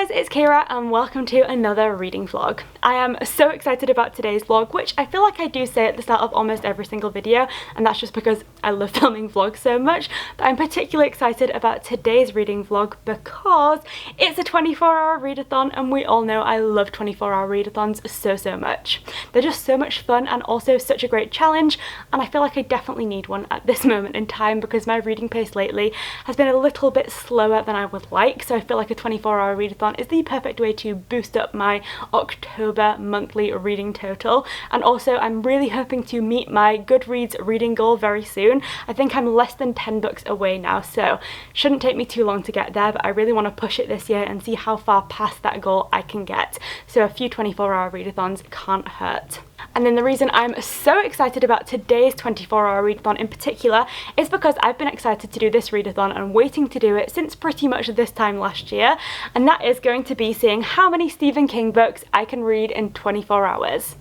guys, it's Kira and welcome to another reading vlog. I am so excited about today's vlog, which I feel like I do say at the start of almost every single video, and that's just because I love filming vlogs so much, but I'm particularly excited about today's reading vlog because it's a 24-hour readathon, and we all know I love 24-hour readathons so much. They're just so much fun and also such a great challenge, and I feel like I definitely need one at this moment in time because my reading pace lately has been a little bit slower than I would like, so I feel like a 24-hour readathon is the perfect way to boost up my October monthly reading total. And also I'm really hoping to meet my Goodreads reading goal very soon. I think I'm less than 10 books away now, so shouldn't take me too long to get there, but I really want to push it this year and see how far past that goal I can get. So a few 24-hour readathons can't hurt. And then the reason I'm so excited about today's 24-hour readathon in particular is because I've been excited to do this readathon and waiting to do it since pretty much this time last year, and that is going to be seeing how many Stephen King books I can read in 24 hours.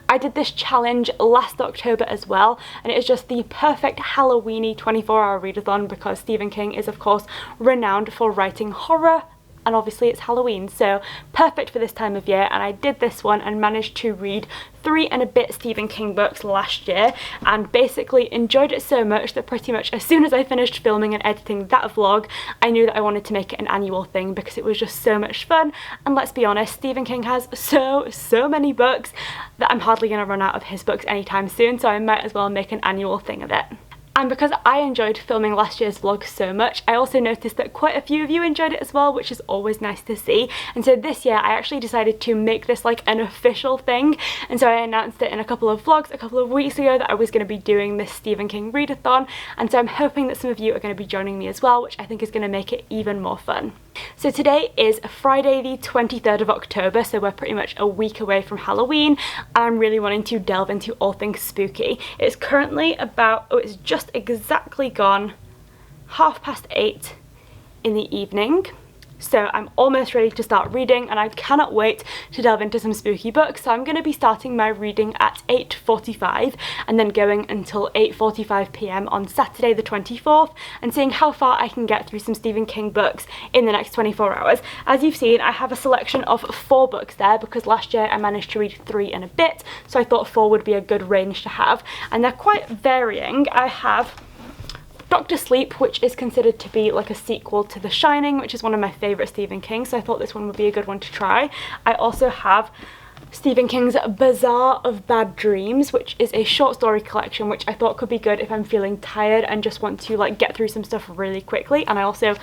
I did this challenge last October as well, and it is just the perfect Halloweeny 24-hour readathon because Stephen King is of course renowned for writing horror, and obviously it's Halloween, so perfect for this time of year. And I did this one and managed to read 3 and a bit Stephen King books last year, and basically enjoyed it so much that pretty much as soon as I finished filming and editing that vlog, I knew that I wanted to make it an annual thing because it was just so much fun. And let's be honest, Stephen King has so many books that I'm hardly going to run out of his books anytime soon, so I might as well make an annual thing of it. And because I enjoyed filming last year's vlog so much, I also noticed that quite a few of you enjoyed it as well, which is always nice to see. And so this year I actually decided to make this like an official thing, and so I announced it in a couple of vlogs a couple of weeks ago that I was going to be doing this Stephen King readathon, and so I'm hoping that some of you are going to be joining me as well, which I think is going to make it even more fun. So today is Friday the 23rd of October, so we're pretty much a week away from Halloween, and I'm really wanting to delve into all things spooky. It's currently about, oh, it's just exactly gone 8:30 in the evening. So I'm almost ready to start reading, and I cannot wait to delve into some spooky books. So I'm going to be starting my reading at 8:45 and then going until 8:45 p.m. on Saturday the 24th and seeing how far I can get through some Stephen King books in the next 24 hours. As you've seen, I have a selection of 4 books there because last year I managed to read 3 and a bit, so I thought 4 would be a good range to have, and they're quite varying. I have Dr. Sleep, which is considered to be like a sequel to The Shining, which is one of my favourite Stephen King, so I thought this one would be a good one to try. I also have Stephen King's Bazaar of Bad Dreams, which is a short story collection which I thought could be good if I'm feeling tired and just want to like get through some stuff really quickly, and I also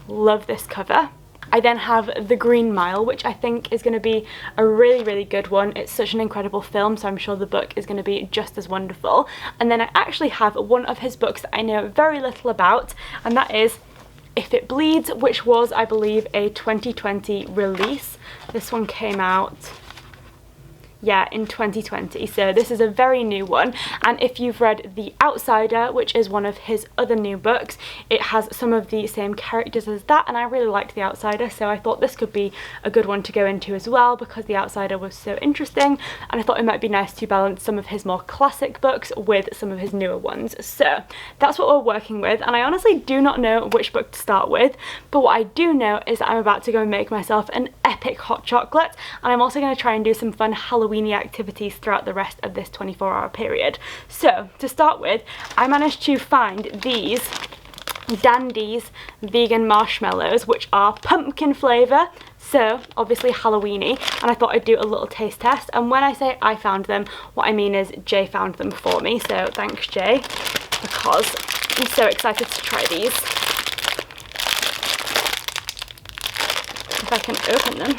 love this cover. I then have The Green Mile, which I think is going to be a really good one. It's such an incredible film, so I'm sure the book is going to be just as wonderful. And then I actually have one of his books that I know very little about, and that is If It Bleeds, which was, I believe, a 2020 release. This one came out, yeah, in 2020, so this is a very new one. And if you've read The Outsider, which is one of his other new books, it has some of the same characters as that, and I really liked The Outsider, so I thought this could be a good one to go into as well because The Outsider was so interesting, and I thought it might be nice to balance some of his more classic books with some of his newer ones. So that's what we're working with, and I honestly do not know which book to start with, but what I do know is that I'm about to go and make myself an epic hot chocolate, and I'm also going to try and do some fun Halloween activities throughout the rest of this 24-hour period. So to start with, I managed to find these Dandy's vegan marshmallows, which are pumpkin flavour, so obviously Halloweeny, and I thought I'd do a little taste test. And when I say I found them, what I mean is Jay found them for me, so thanks Jay, because I'm so excited to try these. If I can open them.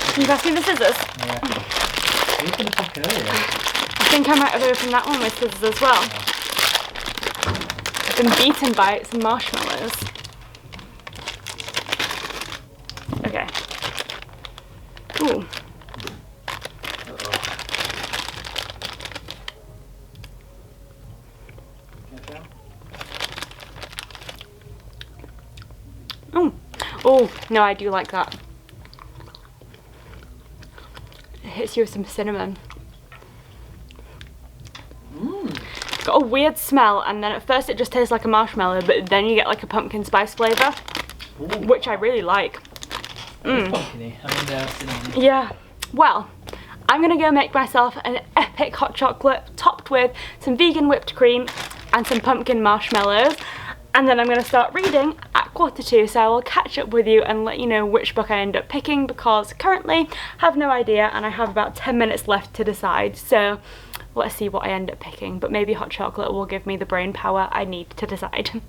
Can you pass me the scissors? Yeah. You opened the pack earlier. I think I might have opened that one with scissors as well. I've been beaten by some marshmallows. Okay. Ooh. Oh, no, I do like that. hits you with some cinnamon. It's got a weird smell, and then at first it just tastes like a marshmallow, but then you get like a pumpkin spice flavour, which I really like. It's pumpkin-y. I mean, cinnamon. Yeah. Well, I'm gonna go make myself an epic hot chocolate topped with some vegan whipped cream and some pumpkin marshmallows, and then I'm gonna start reading at 1:45, so I will catch up with you and let you know which book I end up picking, because currently I have no idea and I have about 10 minutes left to decide, so let's see what I end up picking, but maybe hot chocolate will give me the brain power I need to decide.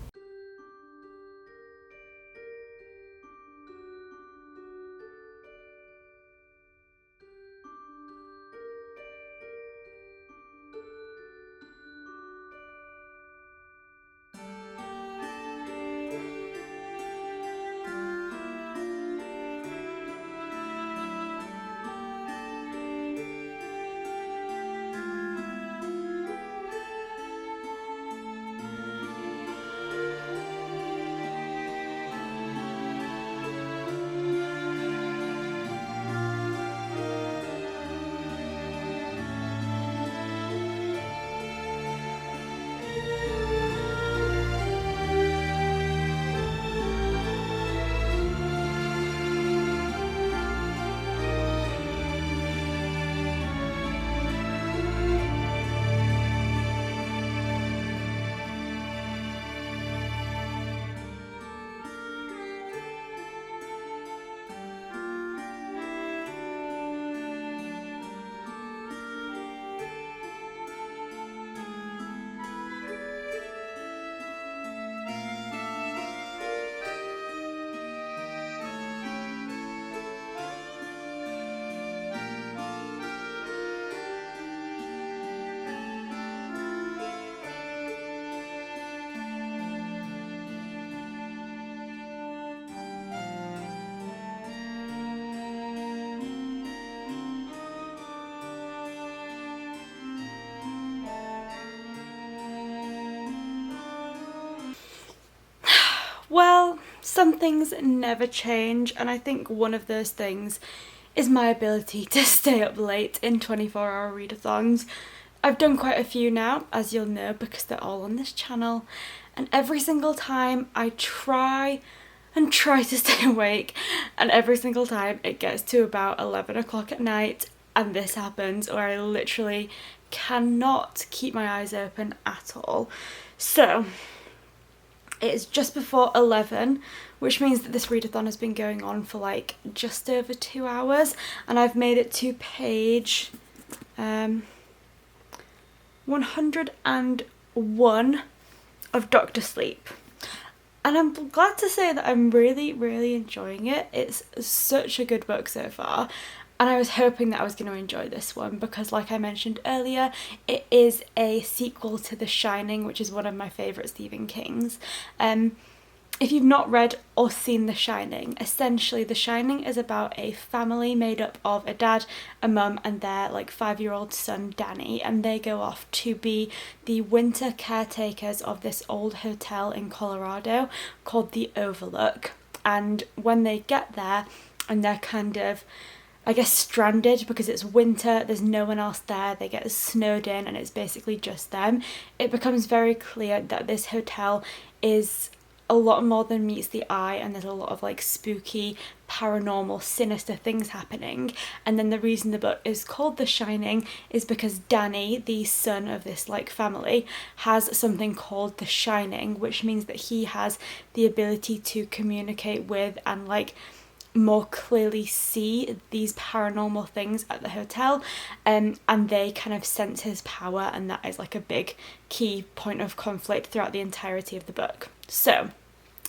Well, some things never change, and I think one of those things is my ability to stay up late in 24-hour readathons. I've done quite a few now, as you'll know, because they're all on this channel, and every single time I try to stay awake, and every single time it gets to about 11 o'clock at night and this happens, or I literally cannot keep my eyes open at all. So it's just before 11, which means that this readathon has been going on for like just over 2 hours, and I've made it to page 101 of Dr. Sleep. And I'm glad to say that I'm really enjoying it. It's such a good book so far. And I was hoping that I was going to enjoy this one because, like I mentioned earlier, it is a sequel to The Shining, which is one of my favourite Stephen Kings. If you've not read or seen The Shining, essentially The Shining is about a family made up of a dad, a mum and their like 5-year-old son Danny, and they go off to be the winter caretakers of this old hotel in Colorado called the Overlook. And when they get there and they're kind of, I guess, stranded because it's winter, there's no one else there, they get snowed in and it's basically just them, it becomes very clear that this hotel is a lot more than meets the eye, and there's a lot of like spooky, paranormal, sinister things happening. And then the reason the book is called The Shining is because Danny, the son of this like family, has something called The Shining, which means that he has the ability to communicate with and like more clearly see these paranormal things at the hotel, and they kind of sense his power, and that is like a big key point of conflict throughout the entirety of the book. So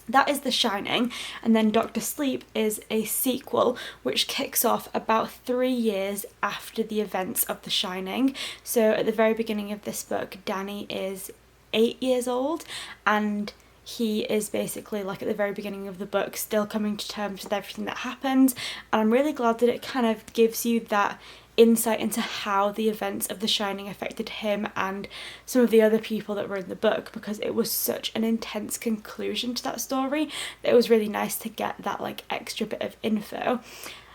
that is The Shining, and then Dr. Sleep is a sequel which kicks off about 3 years after the events of The Shining. So at the very beginning of this book, Danny is 8 years old, and he is basically like at the very beginning of the book still coming to terms with everything that happened, and I'm really glad that it kind of gives you that insight into how the events of The Shining affected him and some of the other people that were in the book, because it was such an intense conclusion to that story that it was really nice to get that like extra bit of info.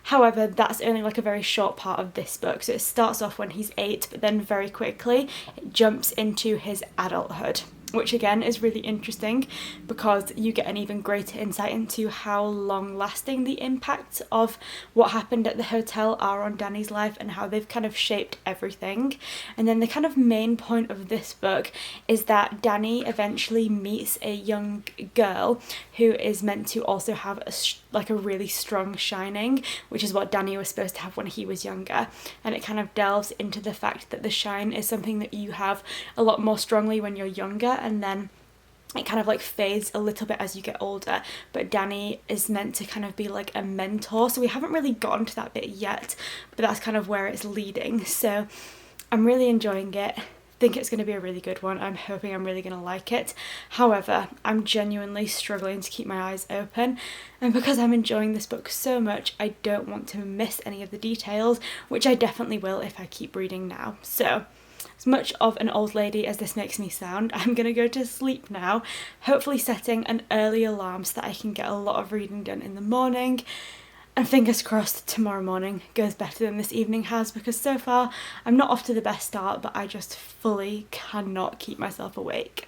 However, that's only like a very short part of this book. So it starts off when he's 8, but then very quickly it jumps into his adulthood, which again is really interesting because you get an even greater insight into how long lasting the impacts of what happened at the hotel are on Danny's life and how they've kind of shaped everything. And then the kind of main point of this book is that Danny eventually meets a young girl who is meant to also have a really strong shining, which is what Danny was supposed to have when he was younger. And it kind of delves into the fact that the shine is something that you have a lot more strongly when you're younger, and then it kind of like fades a little bit as you get older. But Danny is meant to kind of be like a mentor, so we haven't really gotten to that bit yet, but that's kind of where it's leading. So I'm really enjoying it. I think it's going to be a really good one. I'm hoping I'm really going to like it. However, I'm genuinely struggling to keep my eyes open, and because I'm enjoying this book so much, I don't want to miss any of the details, which I definitely will if I keep reading now. So as much of an old lady as this makes me sound, I'm going to go to sleep now, hopefully setting an early alarm so that I can get a lot of reading done in the morning. And fingers crossed tomorrow morning goes better than this evening has, because so far I'm not off to the best start, but I just fully cannot keep myself awake.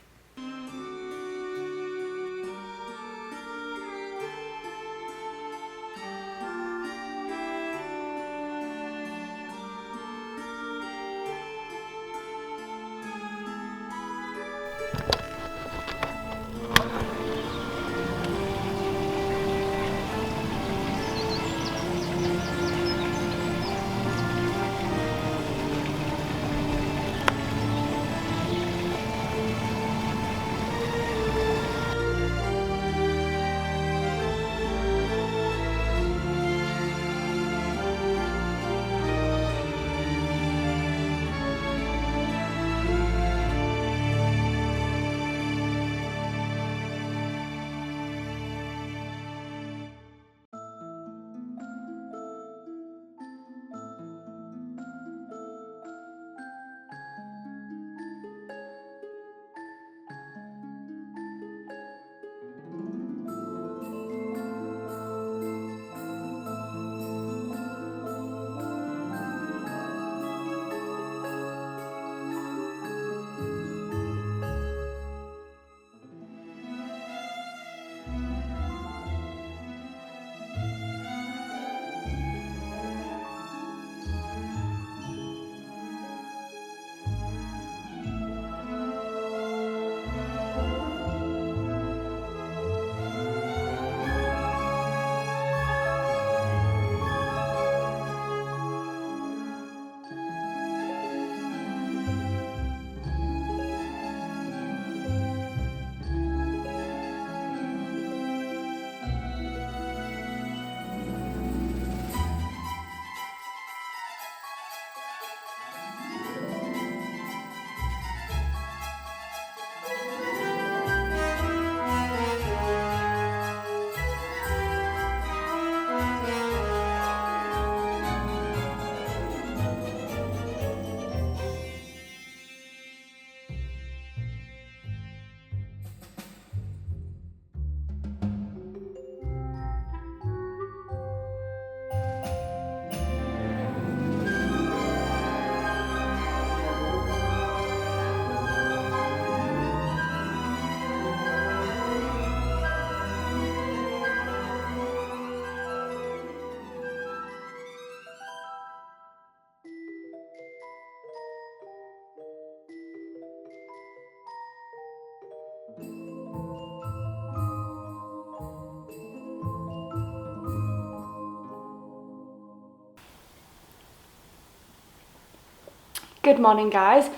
Good morning, guys.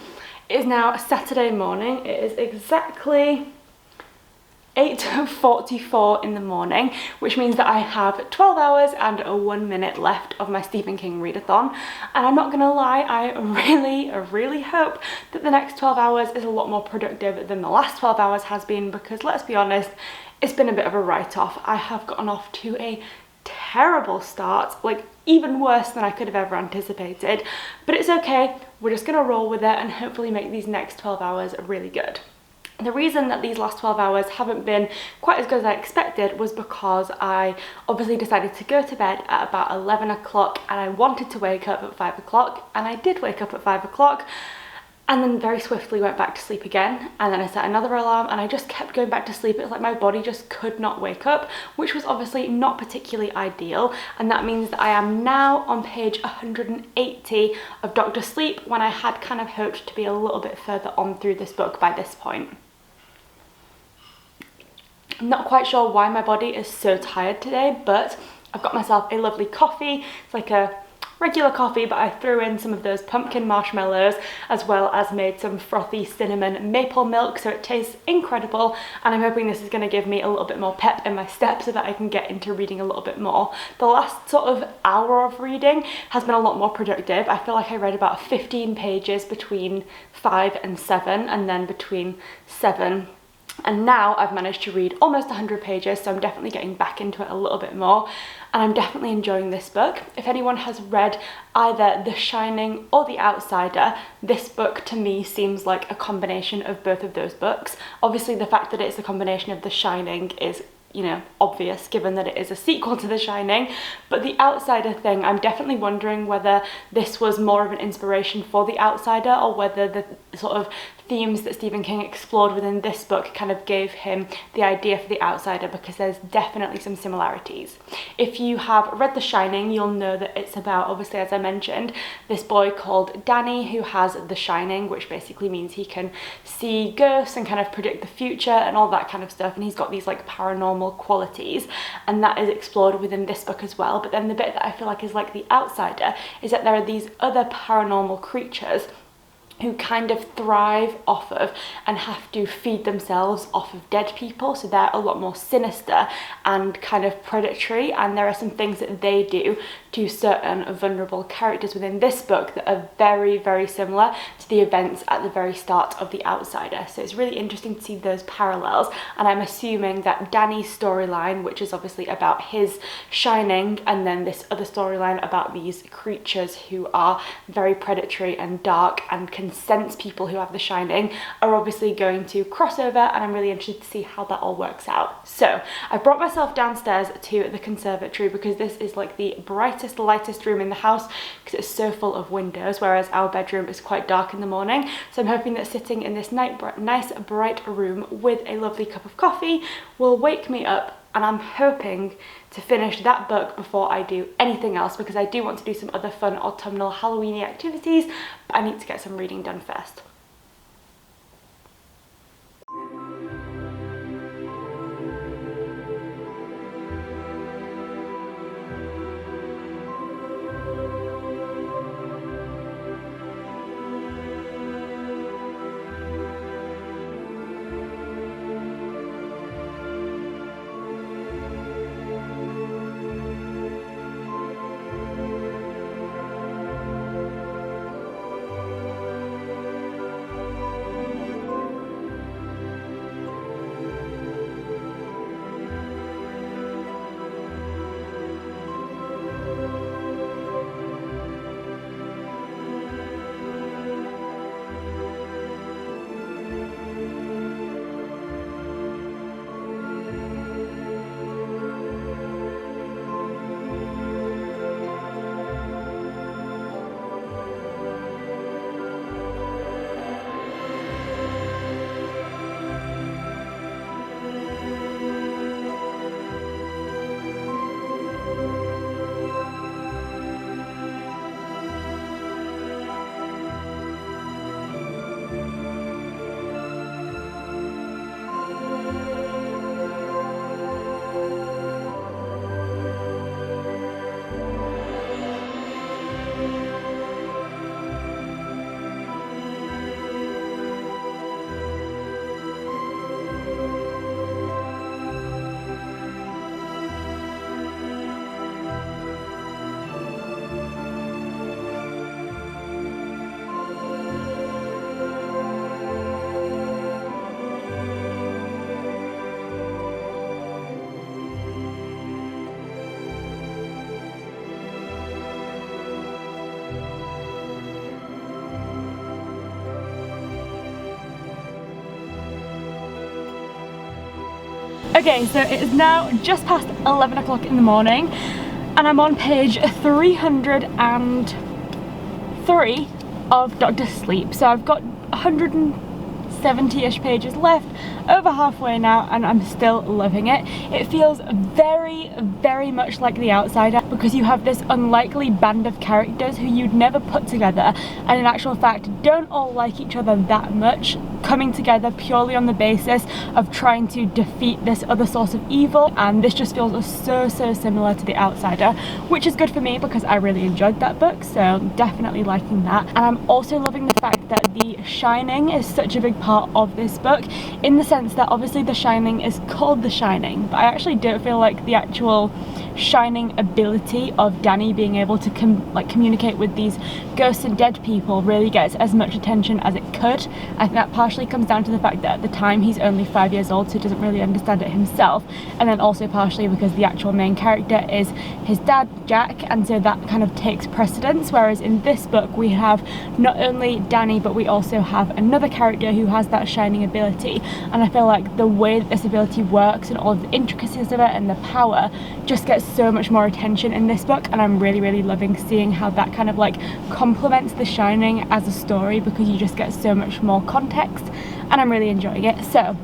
It is now Saturday morning. It is exactly 8:44 in the morning, which means that I have 12 hours and 1 minute left of my Stephen King readathon. And I'm not gonna lie, I really hope that the next 12 hours is a lot more productive than the last 12 hours has been, because let's be honest, it's been a bit of a write-off. I have gotten off to a terrible start, like even worse than I could have ever anticipated, but it's okay. We're just gonna roll with it and hopefully make these next 12 hours really good. The reason that these last 12 hours haven't been quite as good as I expected was because I obviously decided to go to bed at about 11 o'clock and I wanted to wake up at 5 o'clock, and I did wake up at 5 o'clock and then very swiftly went back to sleep again, and then I set another alarm and I just kept going back to sleep. It was like my body just could not wake up, which was obviously not particularly ideal, and that means that I am now on page 180 of Dr. Sleep when I had kind of hoped to be a little bit further on through this book by this point. I'm not quite sure why my body is so tired today, but I've got myself a lovely coffee. It's like a regular coffee, but I threw in some of those pumpkin marshmallows as well as made some frothy cinnamon maple milk, so it tastes incredible, and I'm hoping this is going to give me a little bit more pep in my step so that I can get into reading a little bit more. The last sort of hour of reading has been a lot more productive. I feel like I read about 15 pages between 5 and 7, and then between 7 and now I've managed to read almost 100 pages, so I'm definitely getting back into it a little bit more, and I'm definitely enjoying this book. If anyone has read either The Shining or The Outsider, this book to me seems like a combination of both of those books. Obviously the fact that it's a combination of The Shining is, you know, obvious given that it is a sequel to The Shining, but The Outsider thing, I'm definitely wondering whether this was more of an inspiration for The Outsider or whether the sort of themes that Stephen King explored within this book kind of gave him the idea for The Outsider, because there's definitely some similarities. If you have read The Shining, you'll know that it's about, obviously as I mentioned, this boy called Danny who has The Shining, which basically means he can see ghosts and kind of predict the future and all that kind of stuff, and he's got these like paranormal qualities, and that is explored within this book as well. But then the bit that I feel like is like The Outsider is that there are these other paranormal creatures who kind of thrive off of and have to feed themselves off of dead people, so they're a lot more sinister and kind of predatory, and there are some things that they do to certain vulnerable characters within this book that are very, very similar to the events at the very start of The Outsider. So it's really interesting to see those parallels, and I'm assuming that Danny's storyline, which is obviously about his shining, and then this other storyline about these creatures who are very predatory and dark and can sense people who have the shining, are obviously going to cross over, and I'm really interested to see how that all works out. So I brought myself downstairs to the conservatory because this is like the brightest, lightest room in the house because it's so full of windows, whereas our bedroom is quite dark in the morning. So I'm hoping that sitting in this nice bright room with a lovely cup of coffee will wake me up, and I'm hoping to finish that book before I do anything else, because I do want to do some other fun autumnal Halloweeny activities, but I need to get some reading done first. Okay, so it is now just past 11 o'clock in the morning and I'm on page 303 of Dr. Sleep. So I've got 170-ish pages left, over halfway now, and I'm still loving it. It feels very, very much like The Outsider because you have this unlikely band of characters who you'd never put together and in actual fact don't all like each other that much, coming together purely on the basis of trying to defeat this other source of evil, and this just feels so similar to The Outsider, which is good for me because I really enjoyed that book, so definitely liking that. And I'm also loving the fact that The Shining is such a big part of this book, in the sense that obviously The Shining is called The Shining, but I actually don't feel like the actual shining ability of Danny being able to communicate with these ghosts and dead people really gets as much attention as it could. I think that partially comes down to the fact that at the time he's only 5 years old, so he doesn't really understand it himself, and then also partially because the actual main character is his dad, Jack, and so that kind of takes precedence, whereas in this book we have not only Danny but we also have another character who has that shining ability, and I feel like the way that this ability works and all of the intricacies of it and the power just gets so much more attention in this book, and I'm really loving seeing how that kind of like complements The Shining as a story because you just get so much more context, and I'm really enjoying it. So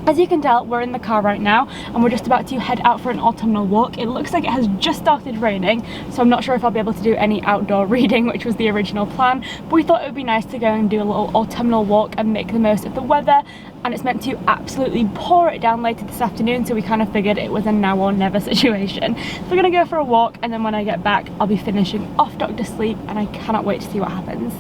as you can tell, we're in the car right now and we're just about to head out for an autumnal walk. It looks like it has just started raining, so I'm not sure if I'll be able to do any outdoor reading, which was the original plan, but we thought it would be nice to go and do a little autumnal walk and make the most of the weather, and it's meant to absolutely pour it down later this afternoon, so we kind of figured it was a now or never situation. So we're gonna go for a walk, and then when I get back I'll be finishing off Dr. Sleep, and I cannot wait to see what happens.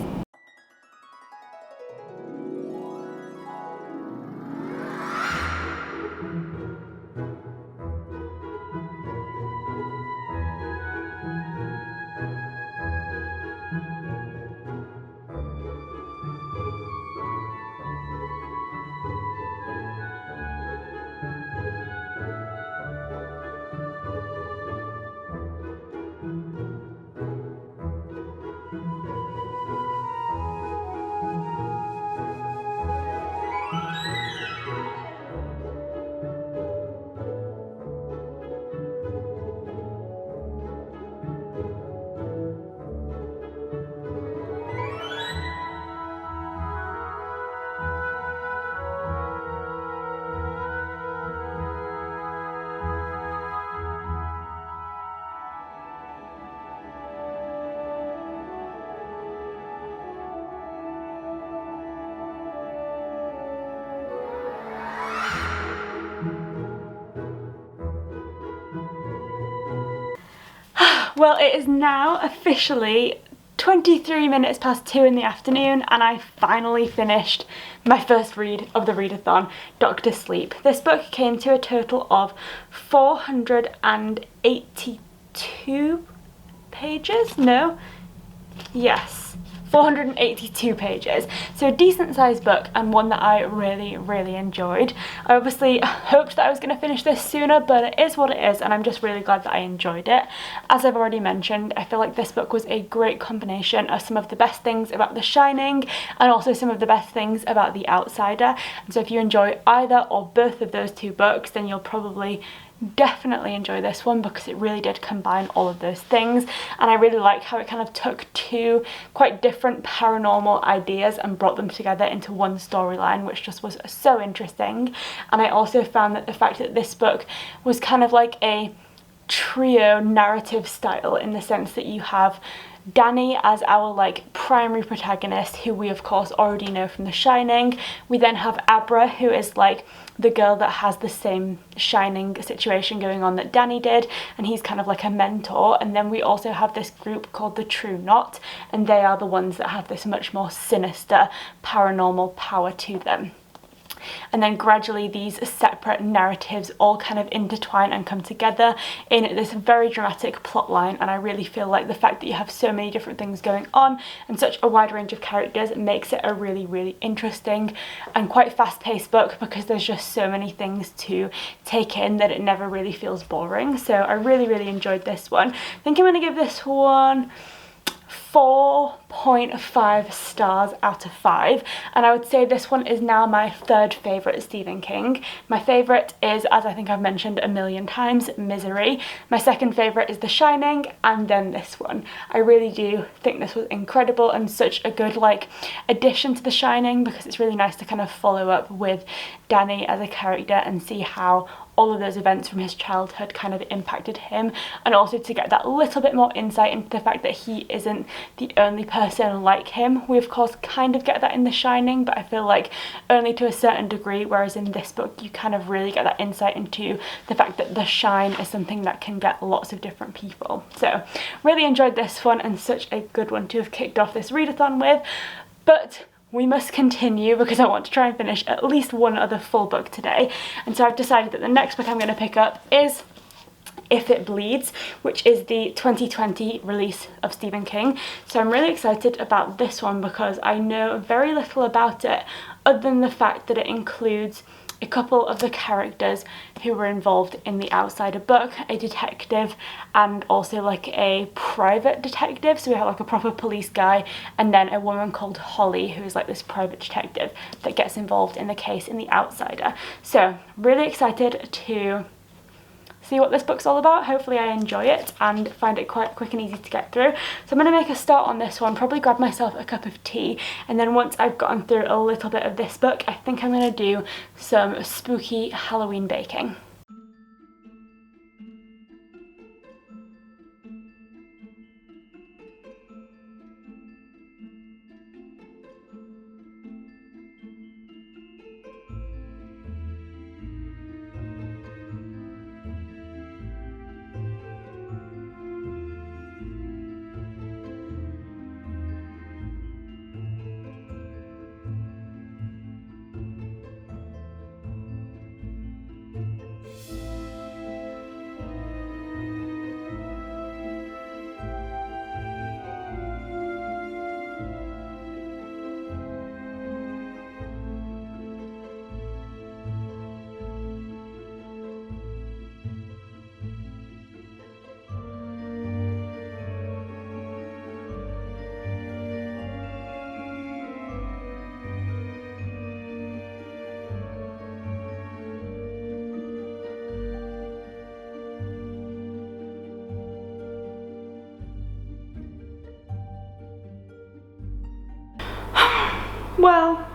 Well, it is now officially 23 minutes past 2 in the afternoon, and I finally finished my first read of the readathon, Dr. Sleep. This book came to a total of 482 pages? No? Yes. 482 pages, so a decent sized book and one that I really enjoyed. I obviously hoped that I was going to finish this sooner, but it is what it is, and I'm just really glad that I enjoyed it. As I've already mentioned, I feel like this book was a great combination of some of the best things about The Shining and also some of the best things about The Outsider, and so if you enjoy either or both of those two books, then you'll probably definitely enjoy this one because it really did combine all of those things, and I really like how it kind of took two quite different paranormal ideas and brought them together into one storyline, which just was so interesting. And I also found that the fact that this book was kind of like a trio narrative style, in the sense that you have Danny as our like primary protagonist, who we of course already know from The Shining. We then have Abra, who is like the girl that has the same Shining situation going on that Danny did, and he's kind of like a mentor. And then we also have this group called the True Knot, and they are the ones that have this much more sinister paranormal power to them. And then gradually these separate narratives all kind of intertwine and come together in this very dramatic plot line, and I really feel like the fact that you have so many different things going on and such a wide range of characters makes it a really interesting and quite fast-paced book, because there's just so many things to take in that it never really feels boring. So I really enjoyed this one. I think I'm going to give this one 4 4.5 stars out of 5, and I would say this one is now my third favourite Stephen King. My favourite is, as I think I've mentioned a million times, Misery. My second favourite is The Shining, and then this one. I really do think this was incredible and such a good like addition to The Shining, because it's really nice to kind of follow up with Danny as a character and see how all of those events from his childhood kind of impacted him, and also to get that little bit more insight into the fact that he isn't the only person like him. We of course kind of get that in The Shining, but I feel like only to a certain degree, whereas in this book you kind of really get that insight into the fact that the shine is something that can get lots of different people. So really enjoyed this one, and such a good one to have kicked off this readathon with. But we must continue because I want to try and finish at least one other full book today, and so I've decided that the next book I'm going to pick up is If It Bleeds, which is the 2020 release of Stephen King. So I'm really excited about this one because I know very little about it other than the fact that it includes a couple of the characters who were involved in the Outsider book, a detective and also like a private detective. So we have like a proper police guy, and then a woman called Holly who is like this private detective that gets involved in the case in the Outsider. So really excited to see what this book's all about. Hopefully I enjoy it and find it quite quick and easy to get through. So I'm going to make a start on this one, probably grab myself a cup of tea, and then once I've gotten through a little bit of this book, I think I'm going to do some spooky Halloween baking. Well,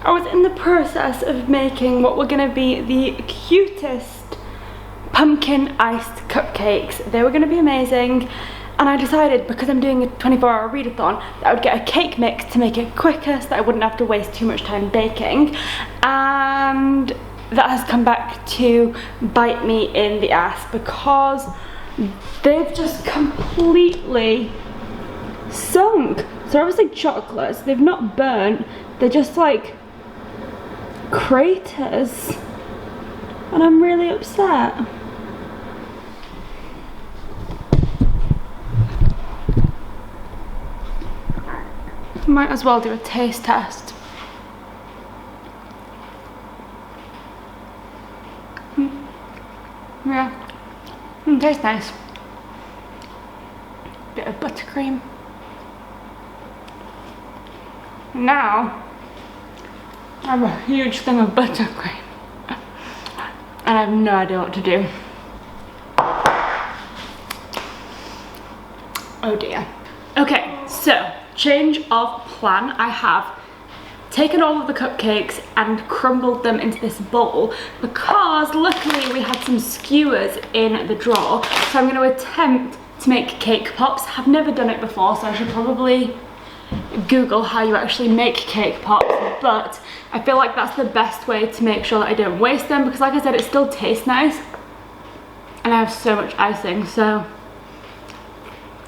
I was in the process of making what were going to be the cutest pumpkin iced cupcakes. They were going to be amazing, and I decided, because I'm doing a 24-hour readathon, that I would get a cake mix to make it quicker so that I wouldn't have to waste too much time baking, and that has come back to bite me in the ass because they've just completely sunk. So obviously chocolates, they've not burnt, they're just like craters, and I'm really upset. Might as well do a taste test. Yeah, tastes nice. Bit of buttercream. Now I have a huge thing of buttercream and I have no idea what to do. Oh dear. Okay, so change of plan. I have taken all of the cupcakes and crumbled them into this bowl because luckily we had some skewers in the drawer, so I'm going to attempt to make cake pops. I've never done it before, so I should probably Google how you actually make cake pops, but I feel like that's the best way to make sure that I don't waste them, because like I said, it still tastes nice and I have so much icing, so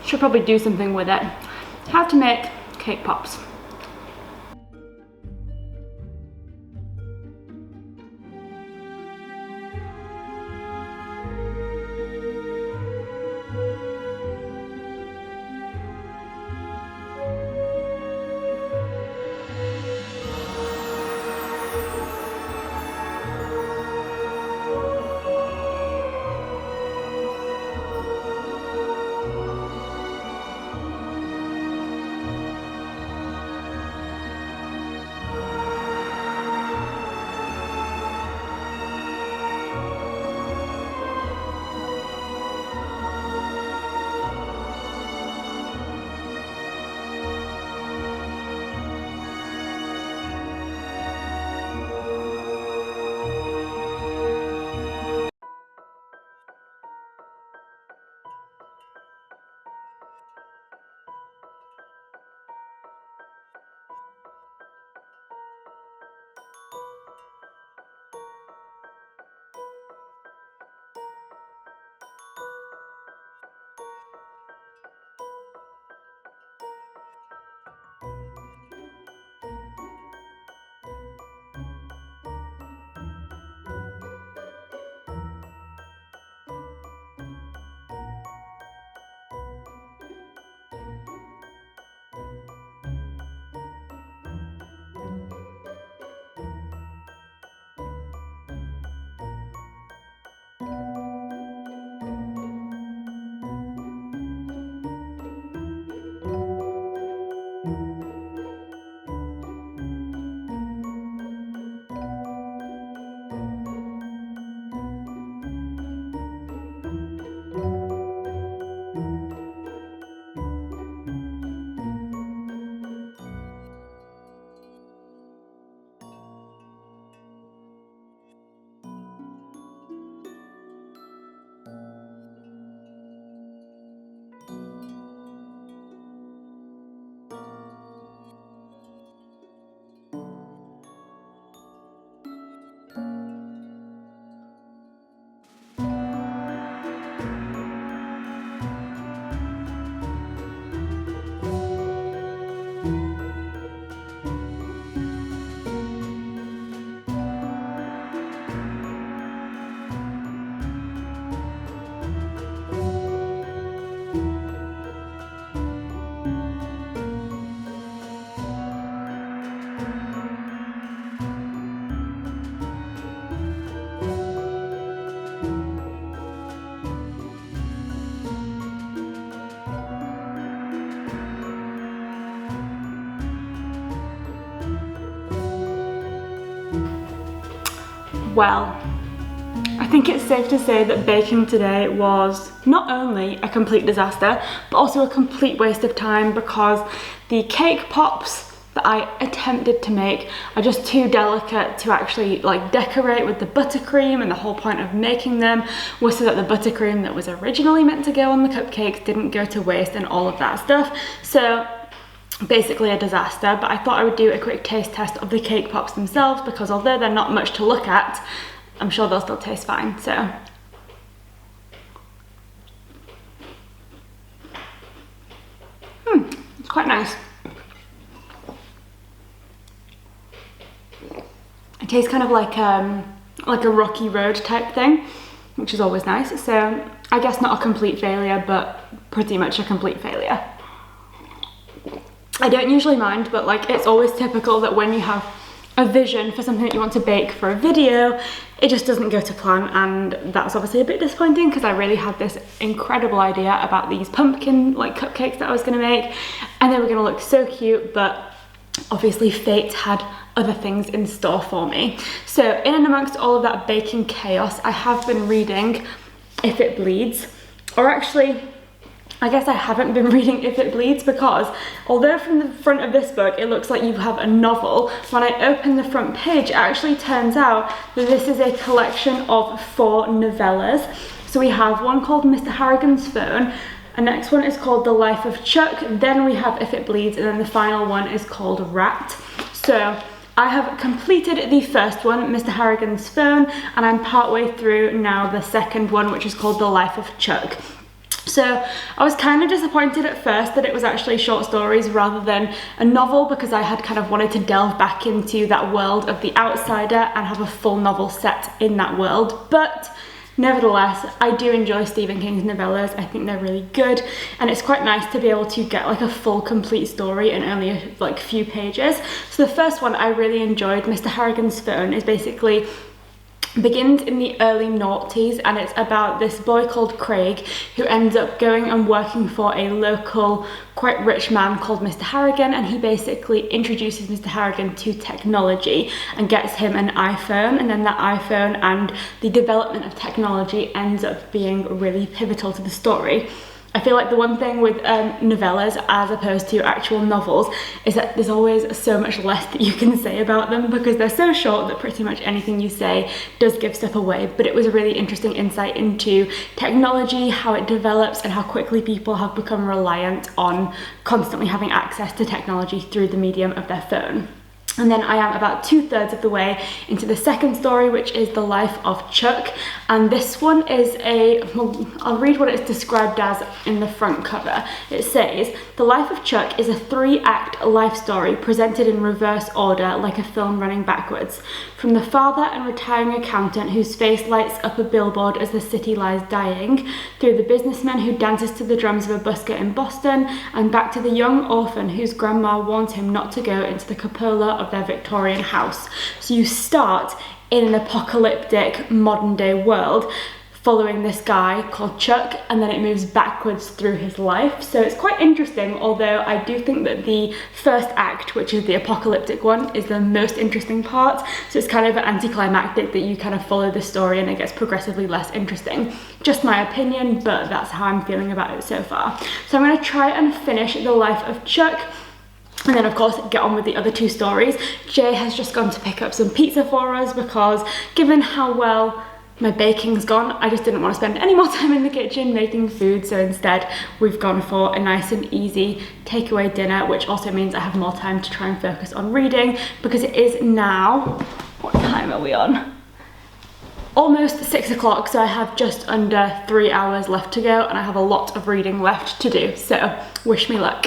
should probably do something with it. How to make cake pops. Well, I think it's safe to say that baking today was not only a complete disaster, but also a complete waste of time because the cake pops that I attempted to make are just too delicate to actually like decorate with the buttercream, and the whole point of making them was so that the buttercream that was originally meant to go on the cupcakes didn't go to waste and all of that stuff. So basically a disaster, but I thought I would do a quick taste test of the cake pops themselves because although they're not much to look at, I'm sure they'll still taste fine. So it's quite nice. It tastes kind of like a rocky road type thing, which is always nice. So I guess not a complete failure, but pretty much a complete failure. I don't usually mind, but like it's always typical that when you have a vision for something that you want to bake for a video, it just doesn't go to plan, and that's obviously a bit disappointing because I really had this incredible idea about these pumpkin like cupcakes that I was going to make, and they were going to look so cute, but obviously fate had other things in store for me. So in and amongst all of that baking chaos, I have been reading If It Bleeds, or actually I guess I haven't been reading If It Bleeds because although from the front of this book it looks like you have a novel, when I open the front page it actually turns out that this is a collection of 4 novellas. So we have one called Mr. Harrigan's Phone, the next one is called The Life of Chuck, then we have If It Bleeds, and then the final one is called Rat. So I have completed the first one, Mr. Harrigan's Phone, and I'm partway through now the second one, which is called The Life of Chuck. So I was kind of disappointed at first that it was actually short stories rather than a novel, because I had kind of wanted to delve back into that world of The Outsider and have a full novel set in that world. But nevertheless, I do enjoy Stephen King's novellas. I think they're really good, and it's quite nice to be able to get like a full complete story in only a few pages. So the first one I really enjoyed, Mr. Harrigan's Phone, is basically begins in the early noughties, and it's about this boy called Craig who ends up going and working for a local quite rich man called Mr. Harrigan, and he basically introduces Mr. Harrigan to technology and gets him an iPhone, and then that iPhone and the development of technology ends up being really pivotal to the story. I feel like the one thing with novellas as opposed to actual novels is that there's always so much less that you can say about them because they're so short that pretty much anything you say does give stuff away. But it was a really interesting insight into technology, how it develops, and how quickly people have become reliant on constantly having access to technology through the medium of their phone. And then I am about 2/3 of the way into the second story, which is The Life of Chuck. And this one is well, I'll read what it's described as in the front cover. It says, "The Life of Chuck is a 3-act life story presented in reverse order like a film running backwards. From the father and retiring accountant whose face lights up a billboard as the city lies dying, through the businessman who dances to the drums of a busker in Boston, and back to the young orphan whose grandma warned him not to go into the cupola of their Victorian house." So you start in an apocalyptic modern day world following this guy called Chuck, and then it moves backwards through his life. So it's quite interesting, although I do think that the first act, which is the apocalyptic one, is the most interesting part. So it's kind of anticlimactic that you kind of follow the story and it gets progressively less interesting. Just my opinion, but that's how I'm feeling about it so far. So I'm going to try and finish The Life of Chuck, and then of course get on with the other 2 stories. Jay has just gone to pick up some pizza for us because given how well my baking's gone, I just didn't want to spend any more time in the kitchen making food, so instead we've gone for a nice and easy takeaway dinner, which also means I have more time to try and focus on reading, because it is now, what time are we on? Almost 6 o'clock, so I have just under 3 hours left to go, and I have a lot of reading left to do, so wish me luck.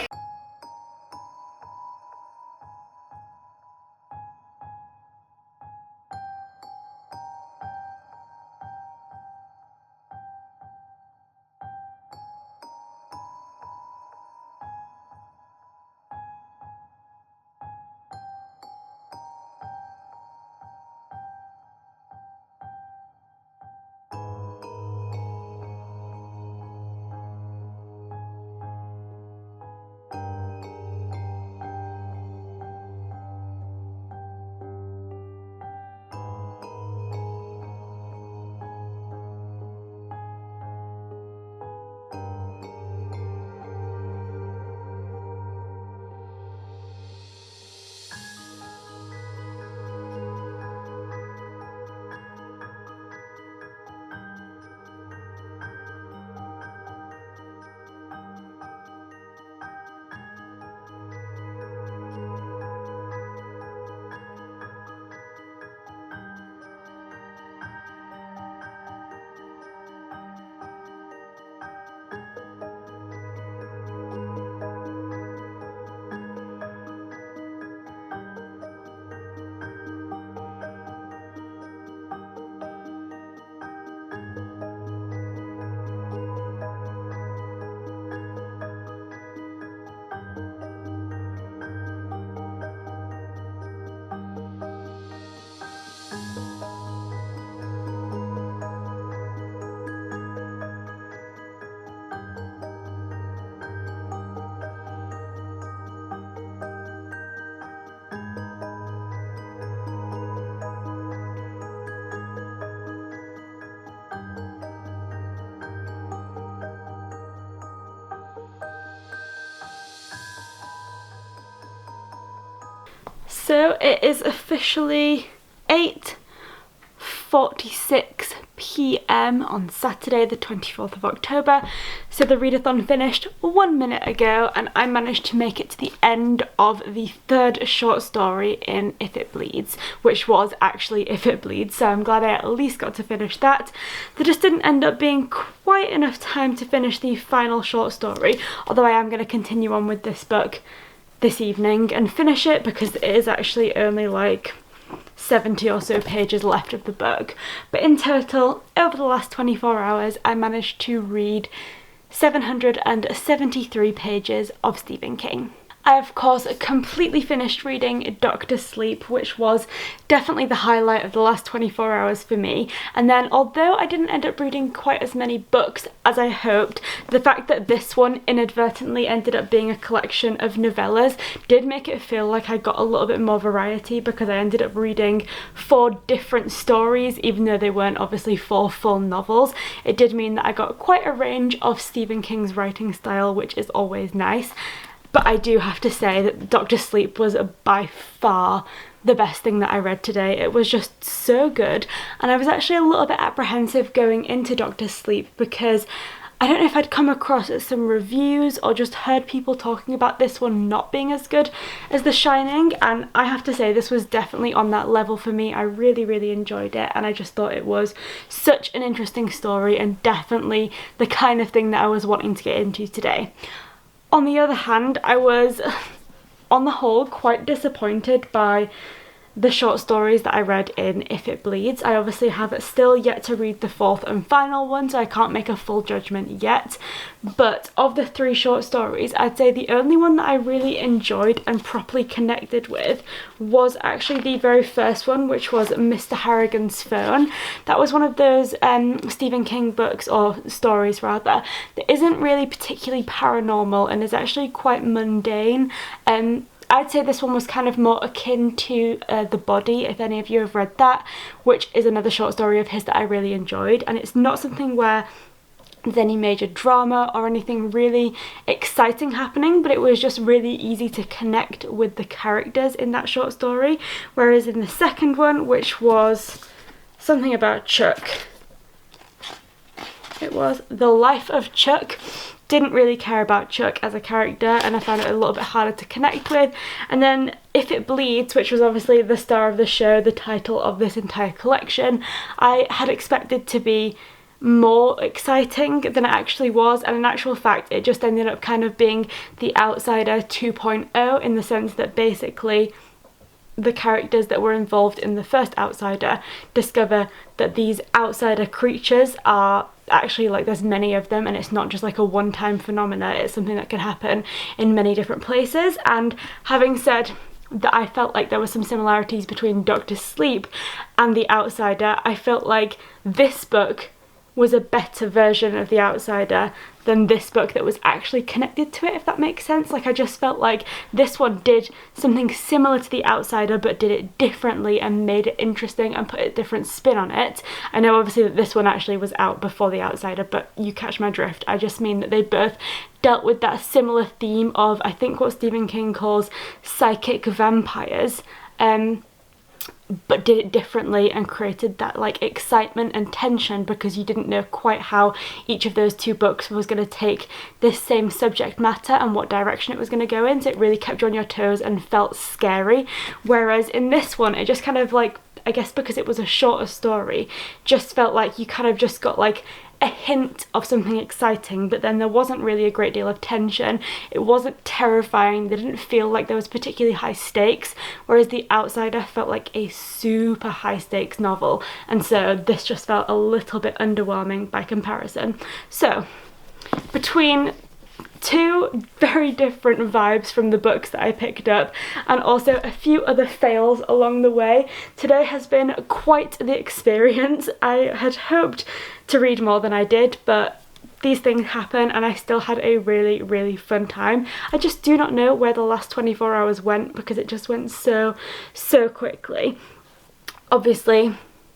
So it is officially 8:46 p.m. on Saturday the 24th of October. So the readathon finished 1 minute ago and I managed to make it to the end of the third short story in If It Bleeds, which was actually If It Bleeds, so I'm glad I at least got to finish that. There just didn't end up being quite enough time to finish the final short story, although I am going to continue on with this book this evening and finish it because it is actually only like 70 or so pages left of the book. But in total, over the last 24 hours, I managed to read 773 pages of Stephen King. I of course completely finished reading Dr. Sleep, which was definitely the highlight of the last 24 hours for me. And then although I didn't end up reading quite as many books as I hoped, the fact that this one inadvertently ended up being a collection of novellas did make it feel like I got a little bit more variety, because I ended up reading 4 different stories, even though they weren't obviously 4 full novels. It did mean that I got quite a range of Stephen King's writing style, which is always nice. But I do have to say that Dr. Sleep was by far the best thing that I read today. It was just so good, and I was actually a little bit apprehensive going into Dr. Sleep because I don't know if I'd come across some reviews or just heard people talking about this one not being as good as The Shining, and I have to say this was definitely on that level for me. I really enjoyed it, and I just thought it was such an interesting story and definitely the kind of thing that I was wanting to get into today. On the other hand, I was, on the whole, quite disappointed by the short stories that I read in If It Bleeds. I obviously have still yet to read the 4th and final one, so I can't make a full judgment yet. But of the 3 short stories, I'd say the only one that I really enjoyed and properly connected with was actually the very first one, which was Mr. Harrigan's Phone. That was one of those Stephen King books, or stories rather, that isn't really particularly paranormal and is actually quite mundane. I'd say this one was kind of more akin to The Body, if any of you have read that, which is another short story of his that I really enjoyed. And it's not something where there's any major drama or anything really exciting happening, but it was just really easy to connect with the characters in that short story. Whereas in the second one, which was something about Chuck, it was The Life of Chuck, didn't really care about Chuck as a character, and I found it a little bit harder to connect with. And then If It Bleeds, which was obviously the star of the show, the title of this entire collection, I had expected to be more exciting than it actually was, and in actual fact it just ended up kind of being The Outsider 2.0, in the sense that basically the characters that were involved in the first Outsider discover that these outsider creatures are actually, like, there's many of them, and it's not just like a one-time phenomena, it's something that can happen in many different places. And having said that, I felt like there were some similarities between Dr. Sleep and The Outsider. I felt like this book was a better version of The Outsider than this book that was actually connected to it, if that makes sense. Like, I just felt like this one did something similar to The Outsider but did it differently and made it interesting and put a different spin on it. I know obviously that this one actually was out before The Outsider, but you catch my drift. I just mean that they both dealt with that similar theme of, I think, what Stephen King calls psychic vampires, but did it differently and created that like excitement and tension because you didn't know quite how each of those 2 books was going to take this same subject matter and what direction it was going to go in. So it really kept you on your toes and felt scary. Whereas in this one, it just kind of, like, I guess because it was a shorter story, just felt like you kind of just got like a hint of something exciting, but then there wasn't really a great deal of tension. It wasn't terrifying. They didn't feel like there was particularly high stakes, whereas The Outsider felt like a super high stakes novel, and so this just felt a little bit underwhelming by comparison. So between 2 very different vibes from the books that I picked up, and also a few other fails along the way, today has been quite the experience. I had hoped to read more than I did, but these things happen, and I still had a really fun time. I just do not know where the last 24 hours went because it just went so quickly. Obviously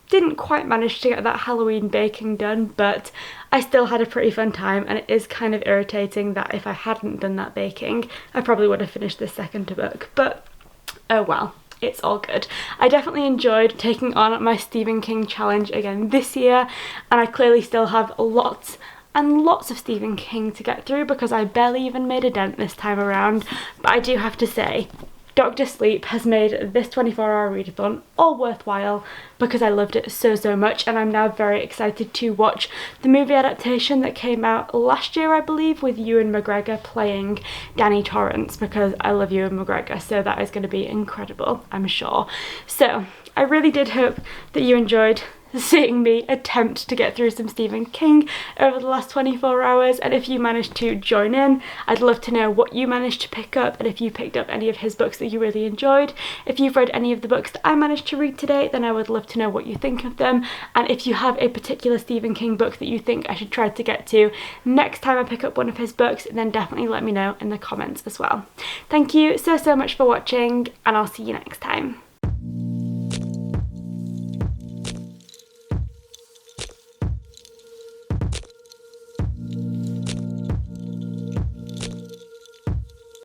didn't quite manage to get that Halloween baking done, but I still had a pretty fun time, and it is kind of irritating that if I hadn't done that baking, I probably would have finished this second book, but oh well. it's all good. I definitely enjoyed taking on my Stephen King challenge again this year, and I clearly still have lots and lots of Stephen King to get through because I barely even made a dent this time around. But I do have to say, Dr. Sleep has made this 24-hour readathon all worthwhile because I loved it so much, and I'm now very excited to watch the movie adaptation that came out last year, I believe, with Ewan McGregor playing Danny Torrance, because I love Ewan McGregor, so that is going to be incredible, I'm sure. So I really did hope that you enjoyed seeing me attempt to get through some Stephen King over the last 24 hours, and if you managed to join in, I'd love to know what you managed to pick up, and if you picked up any of his books that you really enjoyed. If you've read any of the books that I managed to read today, then I would love to know what you think of them, and if you have a particular Stephen King book that you think I should try to get to next time I pick up one of his books, then definitely let me know in the comments as well. Thank you so much for watching, and I'll see you next time.